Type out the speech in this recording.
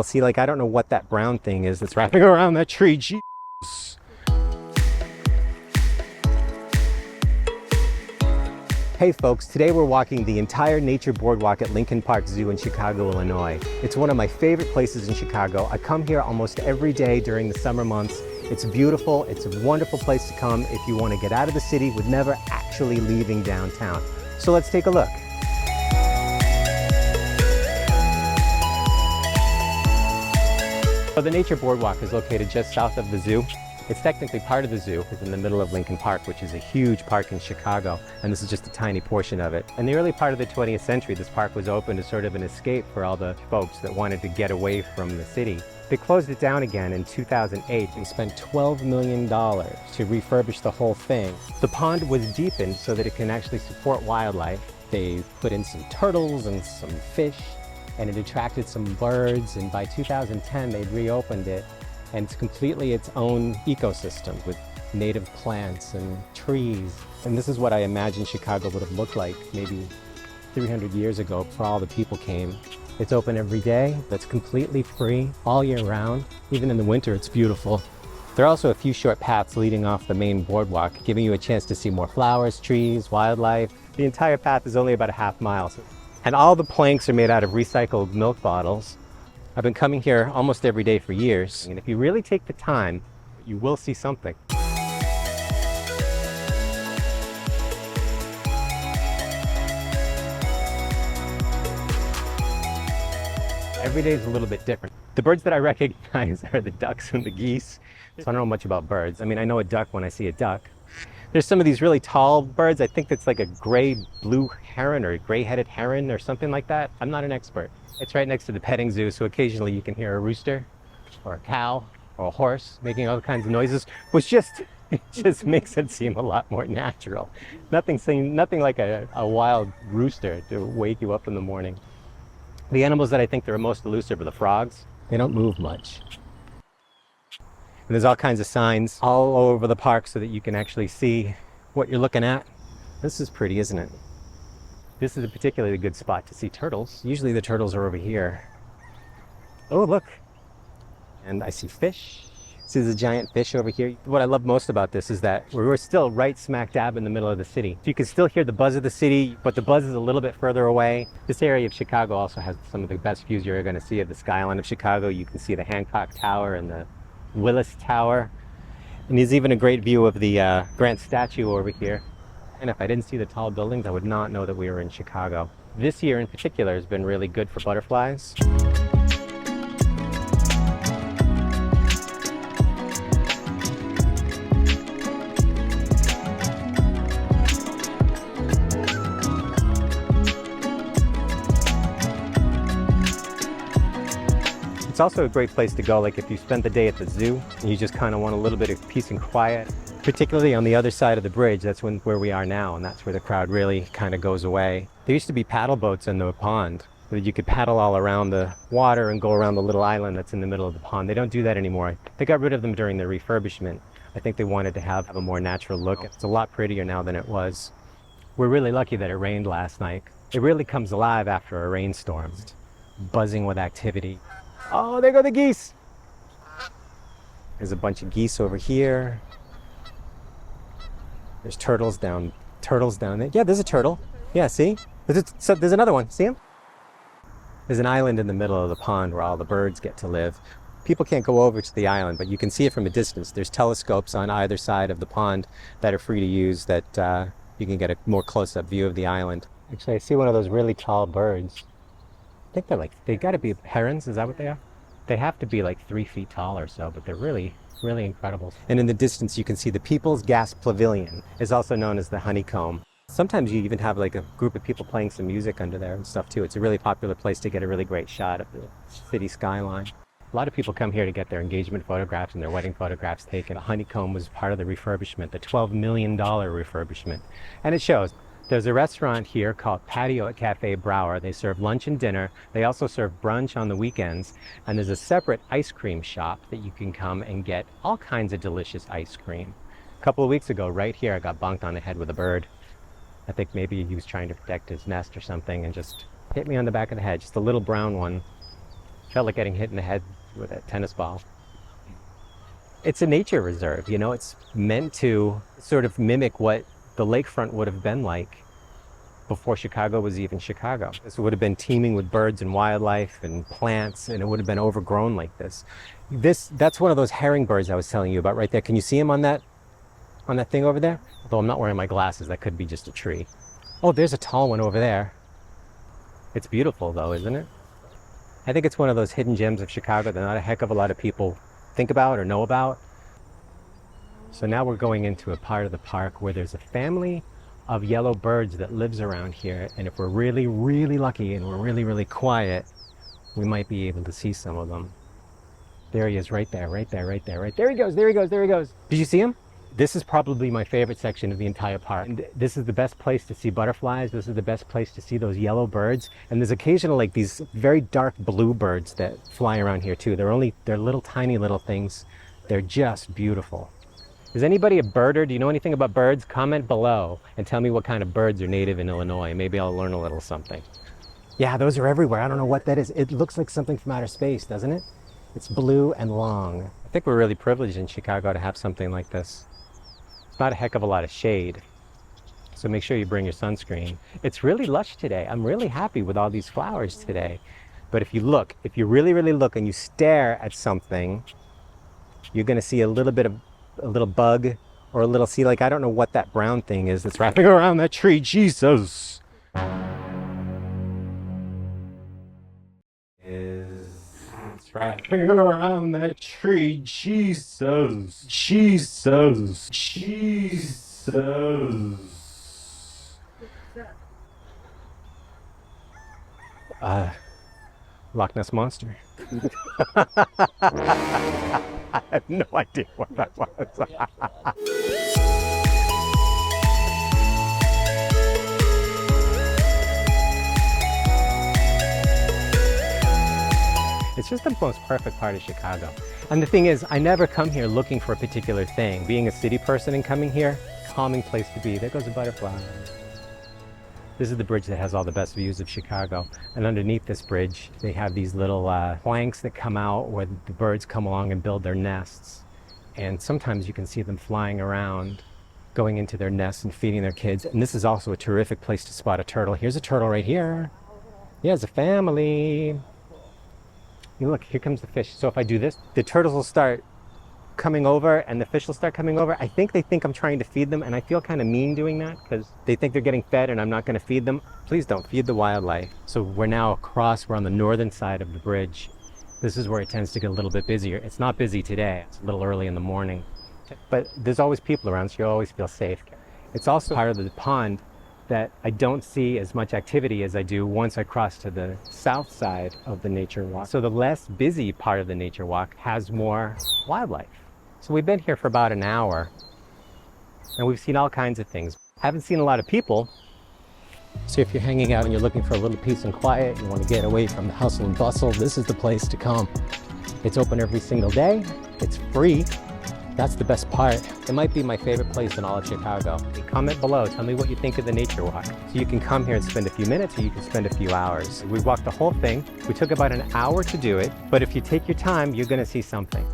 See, like, I don't know what that brown thing is that's wrapping around that tree. Jeez. Hey folks, today we're walking the entire Nature Boardwalk at Lincoln Park Zoo in Chicago, Illinois. It's one of my favorite places in Chicago. I come here almost every day during the summer months. It's beautiful. It's a wonderful place to come if you want to get out of the city with never actually leaving downtown. So let's take a look. So the Nature Boardwalk is located just south of the zoo. It's technically part of the zoo. It's in the middle of Lincoln Park, which is a huge park in Chicago, and this is just a tiny portion of it. In the early part of the 20th century, this park was opened as sort of an escape for all the folks that wanted to get away from the city. They closed it down again in 2008. They spent $12 million to refurbish the whole thing. The pond was deepened so that it can actually support wildlife. They put in some turtles and some fish, and it attracted some birds, and by 2010 they'd reopened it, and it's completely its own ecosystem with native plants and trees. And this is what I imagine Chicago would have looked like maybe 300 years ago before all the people came. It's open every day. It's completely free all year round. Even in the winter, it's beautiful. There are also a few short paths leading off the main boardwalk, giving you a chance to see more flowers, trees, wildlife. The entire path is only about a half mile. And all the planks are made out of recycled milk bottles. I've been coming here almost every day for years, and if you really take the time, you will see something. Every day is a little bit different. The birds that I recognize are the ducks and the geese. So I don't know much about birds. I mean, I know a duck when I see a duck. There's some of these really tall birds. I think that's like a gray-blue heron or a gray-headed heron or something like that. I'm not an expert. It's right next to the petting zoo, so occasionally you can hear a rooster or a cow or a horse making all kinds of noises, which it just makes it seem a lot more natural. Nothing like a wild rooster to wake you up in the morning. The animals that I think that are most elusive are the frogs. They don't move much. And there's all kinds of signs all over the park so that you can actually see what you're looking at. This is pretty, isn't it? This is a particularly good spot to see turtles. Usually the turtles are over here. Oh, look. And I see fish. See, there's a giant fish over here. What I love most about this is that we're still right smack dab in the middle of the city. So you can still hear the buzz of the city, but the buzz is a little bit further away. This area of Chicago also has some of the best views you're going to see of the skyline of Chicago. You can see the Hancock Tower and the Willis Tower. And there's even a great view of the Grant statue over here. And if I didn't see the tall buildings, I would not know that we were in Chicago. This year in particular has been really good for butterflies. It's also a great place to go, like if you spend the day at the zoo and you just kind of want a little bit of peace and quiet. Particularly on the other side of the bridge, that's where we are now, and that's where the crowd really kind of goes away. There used to be paddle boats in the pond, so that you could paddle all around the water and go around the little island that's in the middle of the pond. They don't do that anymore. They got rid of them during the refurbishment. I think they wanted to have a more natural look. It's a lot prettier now than it was. We're really lucky that it rained last night. It really comes alive after a rainstorm, buzzing with activity. Oh, there go the geese! There's a bunch of geese over here. There's turtles down there. Yeah, there's a turtle. Yeah, see? There's another one. See him? There's an island in the middle of the pond where all the birds get to live. People can't go over to the island, but you can see it from a distance. There's telescopes on either side of the pond that are free to use that you can get a more close-up view of the island. Actually, I see one of those really tall birds. I think they gotta be herons. Is that what they are? They have to be like 3 feet tall or so, but they're really incredible. And in the distance, you can see the People's Gas Pavilion, is also known as the Honeycomb. Sometimes you even have like a group of people playing some music under there and stuff too. It's a really popular place to get a really great shot of the city skyline. A lot of people come here to get their engagement photographs and their wedding photographs taken. The Honeycomb was part of the refurbishment, the $12 million refurbishment. And it shows. There's a restaurant here called Patio at Cafe Brower. They serve lunch and dinner. They also serve brunch on the weekends. And there's a separate ice cream shop that you can come and get all kinds of delicious ice cream. A couple of weeks ago, right here, I got bonked on the head with a bird. I think maybe he was trying to protect his nest or something and just hit me on the back of the head, just a little brown one. Felt like getting hit in the head with a tennis ball. It's a nature reserve, you know, it's meant to sort of mimic what the lakefront would have been like before Chicago was even Chicago. This would have been teeming with birds and wildlife and plants, and it would have been overgrown like this. That's one of those herring birds I was telling you about right there. Can you see him on that thing over there? Although I'm not wearing my glasses, that could be just a tree. Oh, there's a tall one over there. It's beautiful though, isn't it? I think it's one of those hidden gems of Chicago that not a heck of a lot of people think about or know about. So now we're going into a part of the park where there's a family of yellow birds that lives around here, and if we're really, really lucky and we're really, really quiet, we might be able to see some of them. There he is, right there, right there, right there, right there. He goes, there he goes, there he goes. Did you see him? This is probably my favorite section of the entire park. And this is the best place to see butterflies. This is the best place to see those yellow birds. And there's occasional, like these very dark blue birds that fly around here too. They're little tiny little things. They're just beautiful. Is anybody a birder? Do you know anything about birds? Comment below and tell me what kind of birds are native in Illinois. Maybe I'll learn a little something. Yeah, those are everywhere. I don't know what that is. It looks like something from outer space, doesn't it? It's blue and long. I think we're really privileged in Chicago to have something like this. It's not a heck of a lot of shade, so make sure you bring your sunscreen. It's really lush today. I'm really happy with all these flowers today. But if you really, really look and you stare at something, you're gonna see a little bug or a little, see, like, I don't know what that brown thing is that's wrapping around that tree. Jesus. It's wrapping around that tree. Jesus. Jesus. Jesus. Loch Ness Monster. I have no idea what that was. It's just the most perfect part of Chicago. And the thing is, I never come here looking for a particular thing. Being a city person and coming here, calming place to be. There goes a butterfly. This is the bridge that has all the best views of Chicago. And underneath this bridge, they have these little planks that come out where the birds come along and build their nests. And sometimes you can see them flying around, going into their nests and feeding their kids. And this is also a terrific place to spot a turtle. Here's a turtle right here. He has a family. You look, here comes the fish. So if I do this, the turtles will start coming over and the fish will start coming over. I think they think I'm trying to feed them, and I feel kind of mean doing that because they think they're getting fed and I'm not going to feed them. Please don't feed the wildlife. So we're now across, we're on the northern side of the bridge. This is where it tends to get a little bit busier. It's not busy today. It's a little early in the morning, but there's always people around, so you always feel safe. It's also part of the pond that I don't see as much activity as I do once I cross to the south side of the nature walk. So the less busy part of the nature walk has more wildlife. So we've been here for about an hour and we've seen all kinds of things. Haven't seen a lot of people. So if you're hanging out and you're looking for a little peace and quiet, you want to get away from the hustle and bustle, this is the place to come. It's open every single day. It's free. That's the best part. It might be my favorite place in all of Chicago. Comment below, tell me what you think of the nature walk. So you can come here and spend a few minutes, or you can spend a few hours. We walked the whole thing. We took about an hour to do it, but if you take your time, you're gonna see something.